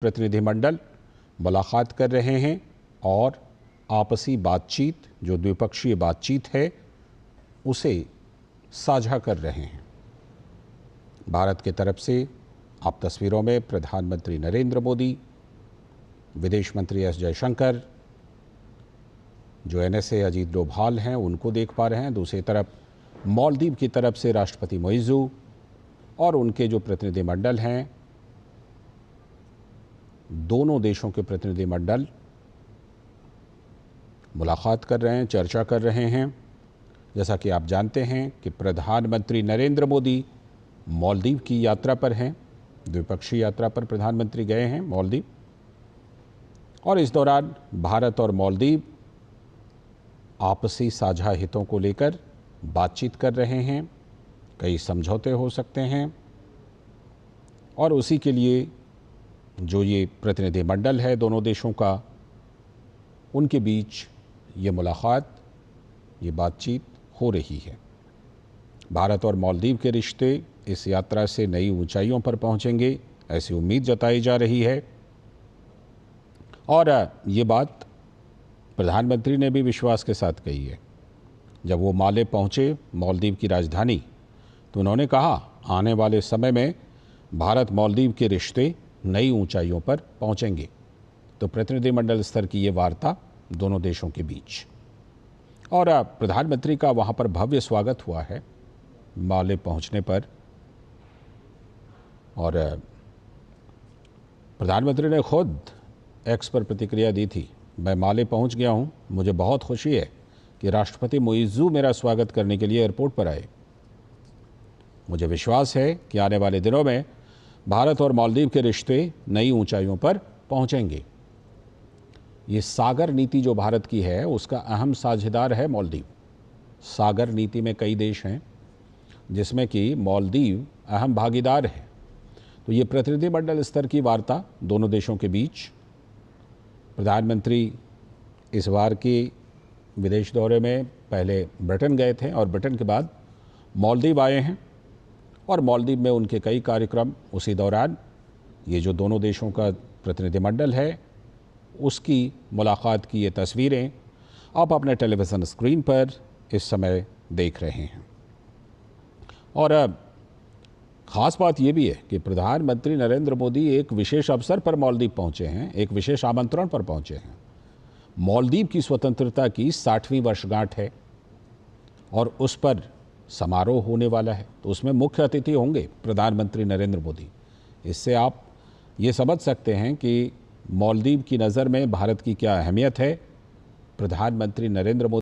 प्रतिनिधिमंडल मुलाकात कर रहे हैं और आपसी बातचीत जो द्विपक्षीय बातचीत है उसे साझा कर रहे हैं। भारत की तरफ से आप तस्वीरों में प्रधानमंत्री नरेंद्र मोदी, विदेश मंत्री एस जयशंकर, जो एनएसए अजीत डोभाल हैं उनको देख पा रहे हैं। दूसरी तरफ मालदीव की तरफ से राष्ट्रपति मुइज़्ज़ू और उनके जो प्रतिनिधिमंडल हैं, दोनों देशों के प्रतिनिधिमंडल मुलाकात कर रहे हैं, चर्चा कर रहे हैं। जैसा कि आप जानते हैं कि प्रधानमंत्री नरेंद्र मोदी मालदीव की यात्रा पर हैं, द्विपक्षीय यात्रा पर प्रधानमंत्री गए हैं मालदीव, और इस दौरान भारत और मालदीव आपसी साझा हितों को लेकर बातचीत कर रहे हैं। कई समझौते हो सकते हैं और उसी के लिए जो ये प्रतिनिधिमंडल है दोनों देशों का, उनके बीच ये मुलाकात, ये बातचीत हो रही है। भारत और मालदीव के रिश्ते इस यात्रा से नई ऊंचाइयों पर पहुंचेंगे, ऐसी उम्मीद जताई जा रही है। और ये बात प्रधानमंत्री ने भी विश्वास के साथ कही है। जब वो माले पहुंचे, मालदीव की राजधानी, तो उन्होंने कहा आने वाले समय में भारत मालदीव के रिश्ते नई ऊंचाइयों पर पहुंचेंगे। तो प्रतिनिधिमंडल स्तर की ये वार्ता दोनों देशों के बीच, और प्रधानमंत्री का वहां पर भव्य स्वागत हुआ है माले पहुंचने पर। और प्रधानमंत्री ने खुद एक्स पर प्रतिक्रिया दी थी, मैं माले पहुंच गया हूं, मुझे बहुत खुशी है कि राष्ट्रपति मुइज़्ज़ू मेरा स्वागत करने के लिए एयरपोर्ट पर आए। मुझे विश्वास है कि आने वाले दिनों में भारत और मालदीव के रिश्ते नई ऊंचाइयों पर पहुंचेंगे। ये सागर नीति जो भारत की है उसका अहम साझेदार है मालदीव। सागर नीति में कई देश हैं जिसमें कि मालदीव अहम भागीदार है। तो ये प्रतिनिधिमंडल स्तर की वार्ता दोनों देशों के बीच, प्रधानमंत्री इस बार के विदेश दौरे में पहले ब्रिटेन गए थे और ब्रिटेन के बाद मालदीव आए हैं, और मालदीव में उनके कई कार्यक्रम। उसी दौरान ये जो दोनों देशों का प्रतिनिधिमंडल है उसकी मुलाकात की ये तस्वीरें आप अपने टेलीविज़न स्क्रीन पर इस समय देख रहे हैं। और ख़ास बात ये भी है कि प्रधानमंत्री नरेंद्र मोदी एक विशेष अवसर पर मालदीव पहुंचे हैं, एक विशेष आमंत्रण पर पहुंचे हैं। मालदीव की स्वतंत्रता की 60वीं वर्षगांठ है और उस पर समारोह होने वाला है, तो उसमें मुख्य अतिथि होंगे प्रधानमंत्री नरेंद्र मोदी। इससे आप ये समझ सकते हैं कि मालदीव की नज़र में भारत की क्या अहमियत है। प्रधानमंत्री नरेंद्र मोदी